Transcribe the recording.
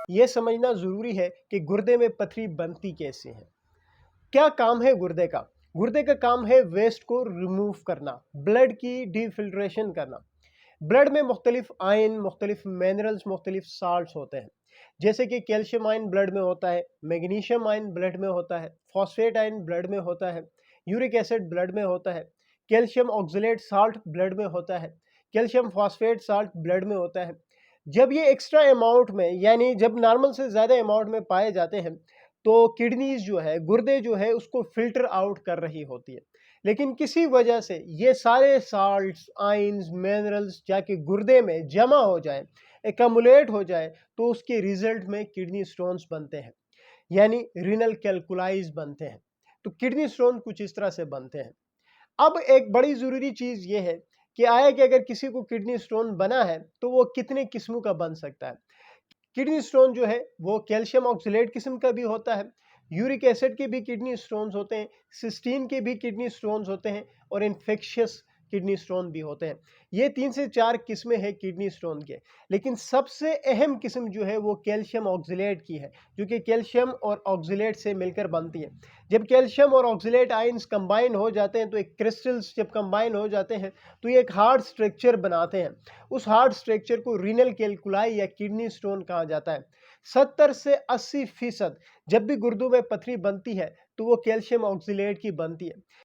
یہ سمجھنا ضروری ہے کہ گردے میں پتھری بنتی کیسے ہے۔ کیا کام ہے گردے کا؟ گردے کا کام ہے ویسٹ کو ریموو کرنا، بلڈ کی ڈی فلٹریشن کرنا۔ بلڈ میں مختلف آئن، مختلف منرلز، مختلف سالٹس ہوتے ہیں، جیسے کہ کیلشیم آئن بلڈ میں ہوتا ہے، میگنیشیم آئن بلڈ میں ہوتا ہے، فاسفیٹ آئن بلڈ میں ہوتا ہے، یورک ایسڈ بلڈ میں ہوتا ہے، کیلشیم آکزلیٹ سالٹ بلڈ میں ہوتا ہے، کیلشیم فاسفیٹ سالٹ بلڈ میں ہوتا ہے۔ جب یہ ایکسٹرا اماؤنٹ میں، یعنی جب نارمل سے زیادہ اماؤنٹ میں پائے جاتے ہیں تو کڈنیز جو ہے، گردے جو ہے، اس کو فلٹر آؤٹ کر رہی ہوتی ہے، لیکن کسی وجہ سے یہ سارے سالٹس، آئنز، منرلز جا کے گردے میں جمع ہو جائے، ایکمولیٹ ہو جائے، تو اس کے ریزلٹ میں کڈنی سٹونز بنتے ہیں، یعنی رینل کیلکولائز بنتے ہیں۔ تو کڈنی سٹون کچھ اس طرح سے بنتے ہیں۔ اب ایک بڑی ضروری چیز یہ ہے کہ آیا کہ اگر کسی کو کڈنی سٹون بنا ہے تو وہ کتنے قسموں کا بن سکتا ہے۔ کڈنی سٹون جو ہے وہ کیلشیم آکسلیٹ قسم کا بھی ہوتا ہے، یورک ایسڈ کے بھی کڈنی سٹونز ہوتے ہیں، سسٹین کے بھی کڈنی سٹونز ہوتے ہیں، اور انفیکشس کڈنی سٹون بھی ہوتے ہیں۔ یہ 3 سے 4 قسمیں ہیں کڈنی سٹون کے، لیکن سب سے اہم قسم جو ہے وہ کیلشیم آکسلیٹ کی ہے، جو کہ کیلشیم اور آکسلیٹ سے مل کر بنتی ہے۔ جب کیلشیم اور آکسلیٹ آئنز کمبائن ہو جاتے ہیں تو ایک کرسٹلز جب کمبائن ہو جاتے ہیں تو یہ ایک ہارڈ سٹرکچر بناتے ہیں۔ اس ہارڈ سٹرکچر کو رینل کیلکولائی یا کڈنی سٹون کہا جاتا ہے۔ 70 سے 80% جب بھی گردوں میں پتھری بنتی ہے تو وہ کیلشیم آکسلیٹ کی بنتی ہے۔